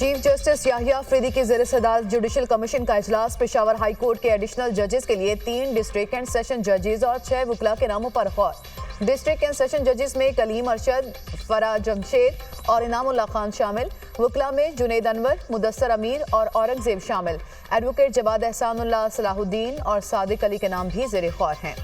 Chief justice Yahya Afridi की ज़ेर सदारत जुडिशल कमीशन का इजलास। पेशावर हाई कोर्ट के एडिशनल जजेस के लिए 3 डिस्ट्रिक्ट एंड सेशन जजेस और 6 वकला के नामों पर गौर। डिस्ट्रिक्ट एंड सेशन जजेस में कलीम अरशद, फरा जमशेद और इनामुल्लाह खान शामिल। वकला में जुनैद अनवर, मुदस्सर अमीर और औरंगजेब शामिल। एडवोकेट जवाद एहसानुल्लाह सलाहुद्दीन और सादिक अली के नाम भी ज़ेर गौर हैं।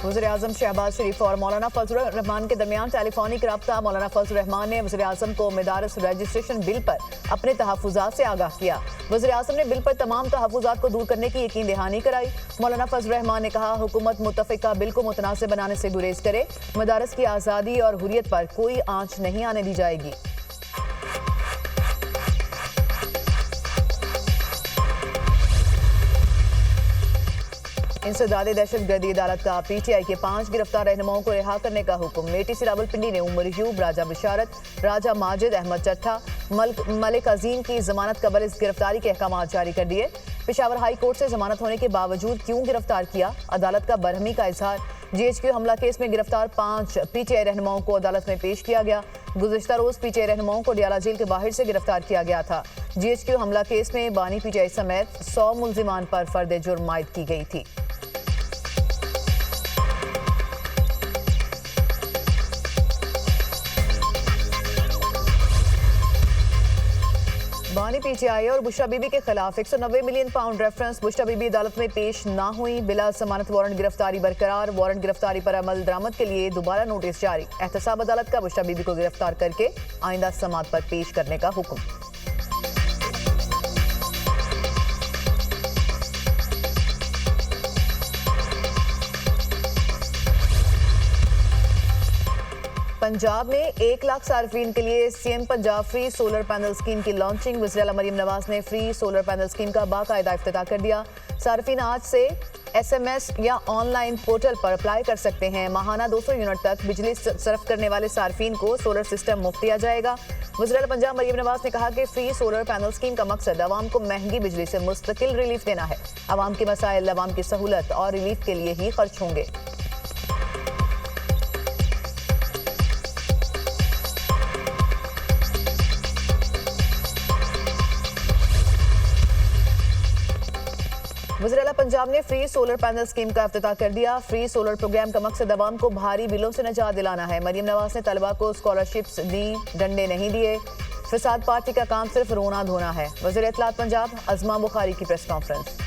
वज़ीर-ए-आज़म शहबाज शरीफ और मौलाना फजलुर रहमान के दरमियान टेलीफोनिक रब्ता। मौलाना फजलुर रहमान ने वज़ीर-ए-आज़म को मदारस रजिस्ट्रेशन बिल पर अपने तहफ़्फ़ुज़ात से आगाह किया। वज़ीर-ए-आज़म ने बिल पर तमाम तहफ़्फ़ुज़ात को दूर करने की यकीन दहानी कराई। मौलाना फजलुर रहमान ने कहा, हुकूमत मुत्तफ़िका बिल को मुतनासिब बनाने से गुरेज करे। मदारस की आज़ादी और हुर्रियत पर कोई आंच नहीं आने दी जाएगी। इंसदादे दहशतगर्दी अदालत का पीटीआई के 5 गिरफ्तार रहनुमाओं को रिहा करने का हुक्म। मेटीसी रावलपिंडी ने उमर यूब, राजा बिशारत, राजा माजिद अहमद चट्ठा, मलिक अजीम की जमानत कबल इस गिरफ्तारी के अहकाम जारी कर दिए। पेशावर हाई कोर्ट से जमानत होने के बावजूद क्यों गिरफ्तार किया, अदालत का बरहमी का इजहार। जीएचक्यू हमला केस में गिरफ्तार 5 पीटीआई रहनुमाओं को अदालत में पेश किया गया। गुज़िश्ता रोज पीटीआई रहनुमाओं को डियाला जेल के बाहर से गिरफ्तार किया गया था। जीएचक्यू हमला केस में बानी पीटीआई समेत 100 मुल्जिमान पर फर्द जुर्म आयद की गई थी। बानी पीटीआई और बुशरा बीबी के खिलाफ 190 million pound reference. Bushra Bibi अदालत में पेश ना हुई। बिला जमानत वारंट गिरफ्तारी बरकरार। वारंट गिरफ्तारी पर अमल दरामद के लिए दोबारा नोटिस जारी। एहतसाब अदालत का बुशरा बीबी को गिरफ्तार करके आइंदा समात पर पेश करने का हुक्म। पंजाब में 1 लाख सार्फिन के लिए CM Punjab free solar panel scheme की लॉन्चिंग। वज़ीर-ए-आला मरियम नवाज ने फ्री सोलर पैनल स्कीम का बाकायदा इफ्तिताह कर दिया। सार्फिन आज से एसएमएस या ऑनलाइन पोर्टल पर अप्लाई कर सकते हैं। माहाना 200 यूनिट तक बिजली सर्फ करने वाले सार्फिन को सोलर सिस्टम मुफ्त दिया जाएगा। वज़ीर-ए-आला पंजाब मरियम नवाज ने कहा कि फ्री सोलर पैनल स्कीम का मकसद आवाम को महंगी बिजली से मुस्तकिल रिलीफ देना है। आवाम के मसाइल आवाम की सहूलत और रिलीफ के लिए ही खर्च होंगे। वज़ीर-ए-आला पंजाब ने फ्री सोलर पैनल स्कीम का इफ्तिताह कर दिया। फ्री सोलर प्रोग्राम का मकसद अवाम को भारी बिलों से निजात दिलाना है। मरियम नवाज ने तलबा को स्कॉलरशिप्स दी, डंडे नहीं दिए। फसाद पार्टी का काम सिर्फ रोना धोना है। वज़ीर इत्तलात पंजाब अज़मा बुखारी की प्रेस कॉन्फ्रेंस।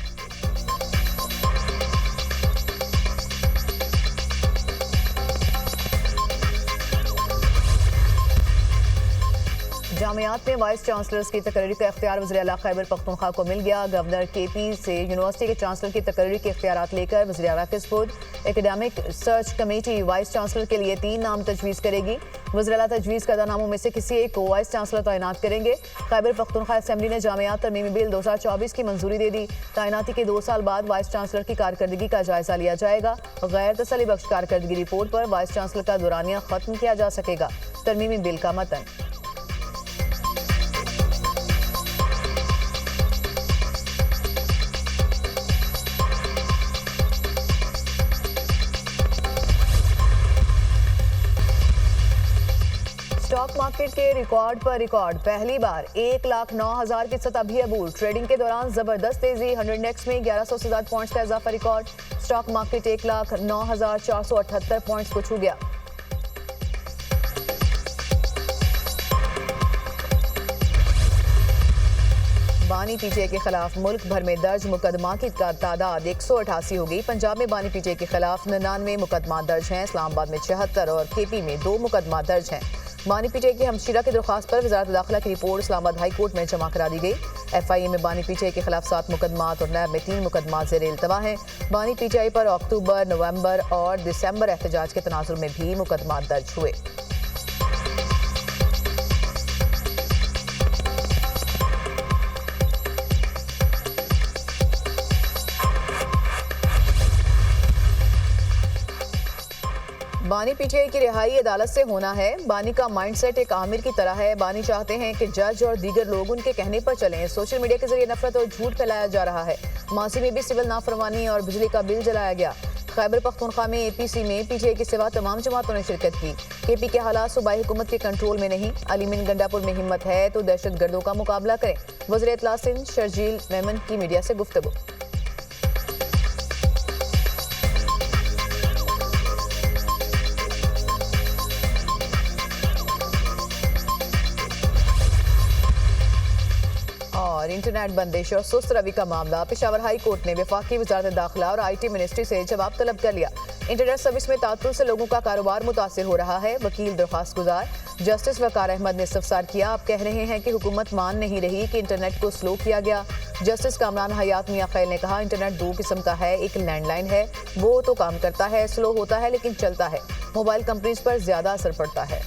जामियात में वाइस चांसलर्स की तकरीरी का इख्तियार वज़ीर-ए-आला खैबर पख्तूनख्वा को मिल गया। गवर्नर केपी से यूनिवर्सिटी के चांसलर की तकरीरी के इख्तियारात लेकर वज़ीर-ए-आला के सुपुर्द। Academic search committee vice chancellor के लिए 3 नाम तजवीज़ करेगी। वज़ीर-ए-आला तजवीज़ करदा नामों में से किसी एक को वाइस चांसलर तैनात करेंगे। खैबर पख्तूनख्वा असेंबली ने जामियात तरमीमी बिल 2024 की मंजूरी दे दी। तैनाती के 2 साल बाद वाइस चांसलर की कारकर्दगी का जायजा लिया जाएगा। गैर तसल्ली बख्श कारकर्दगी रिपोर्ट पर वाइस चांसलर का दौरानिया खत्म किया जा सकेगा। तरमीमी बिल का मतन। स्टॉक मार्केट के रिकॉर्ड पर रिकॉर्ड। पहली बार 1,09,000 की सतह भी अबूर। ट्रेडिंग के दौरान जबरदस्त तेजी। 100 इंडेक्स में 1100 से ज्यादा पॉइंट्स का इजाफा रिकॉर्ड। स्टॉक मार्केट 1,09,478 पॉइंट्स को छू गया। बानी पीटीआई के खिलाफ मुल्क भर में दर्ज मुकदमा की तादाद 188 हो गई। पंजाब में बानी पीटीआई के खिलाफ 99 मुकदमा दर्ज हैं। इस्लामाबाद में 76 और केपी में 2 मुकदमा दर्ज हैं। बानी पीटीआई की हमशीरा की दरख्वास्त पर वज़ारत दाखिला की रिपोर्ट इस्लामाबाद हाई कोर्ट में जमा करा दी गई। एफआईए में बानी पीटीआई के खिलाफ 7 मुकदमात और नैब में 3 मुकदमात ज़ेर इल्तवा हैं। बानी पीटीआई पर अक्टूबर, नवंबर और दिसंबर एहतजाज के तनाजुर में भी मुकदमात दर्ज हुए। बानी बानी पीटीआई की रिहाई अदालत से होना है। बानी का माइंडसेट एक आमिर की तरह है। बानी चाहते हैं कि जज और दीगर लोग उनके कहने पर चलें। सोशल मीडिया के जरिए नफरत और झूठ फैलाया जा रहा है। मासी में भी सिविल नाफरमानी और बिजली का बिल जलाया गया। खैबर पख्तूनख्वा में एपीसी में पीटीआई के सिवा तमाम जमातों ने शिरकत की। केपी के हालात सूबाई हुकूमत के कंट्रोल में नहीं। अलीमिन गंडापुर में हिम्मत है तो दहशतगर्दों का मुकाबला करें। वज़ीर इत्तला सिंध शर्जील मेमन की मीडिया से गुफ्तगू। और इंटरनेट बंदिश और सुस्त रवि का मामला, पेशावर हाई कोर्ट ने वफाकी वजारत दाखिला और IT मिनिस्ट्री से जवाब तलब कर लिया। इंटरनेट सर्विस में तातुल से लोगों का कारोबार मुतासिर हो रहा है। वकील दरख्वास्त गुजार जस्टिस वकार अहमद ने इस्तफसार किया। आप कह रहे हैं कि हुकूमत मान नहीं रही कि इंटरनेट को स्लो किया गया। जस्टिस कामरान हयात मियां खैल ने कहा, इंटरनेट दो किस्म का है, एक लैंडलाइन है, वो तो काम करता है, स्लो होता है लेकिन चलता है। मोबाइल कंपनीज पर ज्यादा असर पड़ता है।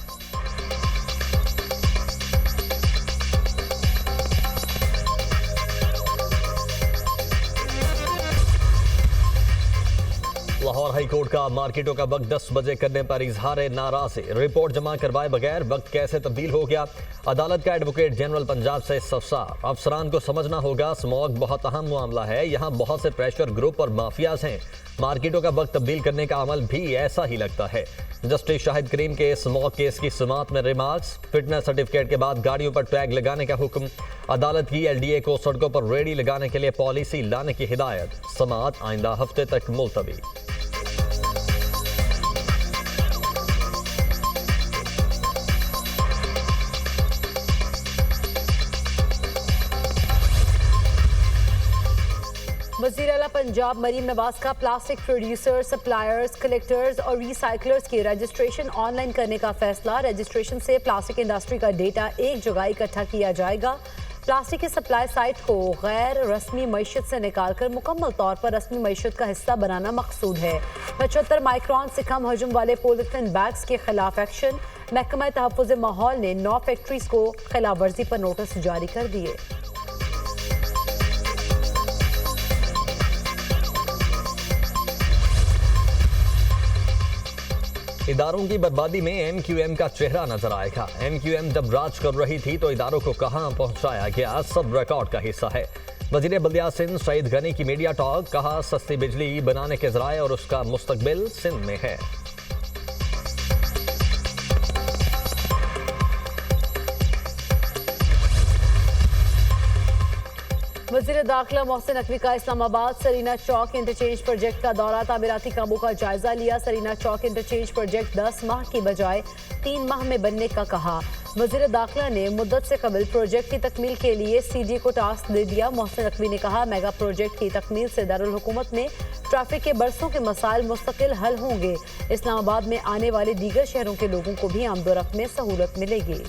लाहौर हाई कोर्ट का मार्केटों का वक्त 10 बजे करने पर इजहार नाराज़गी। रिपोर्ट जमा करवाए बगैर वक्त कैसे तब्दील हो गया। अदालत का एडवोकेट जनरल पंजाब से इस्तफसार। अफसरान को समझना होगा स्मॉग बहुत अहम मामला है। यहाँ बहुत से प्रेशर ग्रुप और माफियाज हैं। मार्केटों का वक्त तब्दील करने का अमल भी ऐसा ही लगता है। जस्टिस शाहिद करीम के स्मॉग केस की समाअत में रिमार्क्स। फिटनेस सर्टिफिकेट के बाद गाड़ियों पर टैग लगाने का हुक्म। अदालत की LDA को सड़कों पर रेडी लगाने के लिए पॉलिसी लाने की हिदायत। समाअत आइंदा हफ्ते तक मुलतवी। वज़ीर आला पंजाब मरीम नवाज का प्लास्टिक प्रोड्यूसर, सप्लायर्स, कलेक्टर्स और रिसाइकलर्स की रजिस्ट्रेशन ऑनलाइन करने का फैसला। रजिस्ट्रेशन से प्लास्टिक इंडस्ट्री का डेटा एक जगह इकट्ठा किया जाएगा। प्लास्टिक की सप्लाई साइट को गैर रस्मी मईशत से निकालकर मुकम्मल तौर पर रस्मी मईशत का हिस्सा बनाना मकसूद है। 75 माइक्रॉन से कम हजम वाले पॉलीथीन बैग्स के खिलाफ एक्शन। महकमा तहफ़्फ़ुज़ माहौल ने 9 फैक्ट्रीज को खिलाफ वर्जी पर नोटिस जारी कर दिए। इदारों की बर्बादी में MQM का चेहरा नजर आएगा। MQM जब राज कर रही थी तो इदारों को कहां पहुंचाया गया, सब रिकॉर्ड का हिस्सा है। वजीर बल्दिया सिंध सईद गनी की मीडिया टॉक। कहा, सस्ती बिजली बनाने के जराए और उसका मुस्तकबिल सिंध में है। वज़ीर दाखिला मोहसिन नकवी का इस्लामाबाद सरीना चौक इंटरचेंज प्रोजेक्ट का दौरा। तामीराती कामों का जायजा लिया। सरीना चौक इंटरचेंज प्रोजेक्ट 10 माह की बजाय 3 माह में बनने का कहा। वज़ीर दाखिला ने मुद्दत से कबल प्रोजेक्ट की तकमील के लिए CDA को टास्क दे दिया। मोहसिन नकवी ने कहा, मेगा प्रोजेक्ट की तकमील से दारुल हुकूमत में ट्रैफिक के बरसों के मसाइल मुस्तकिल हल होंगे। इस्लामाबाद में आने वाले दीगर शहरों के लोगों को भी आमदोरफ्त में सहूलत मिलेगी।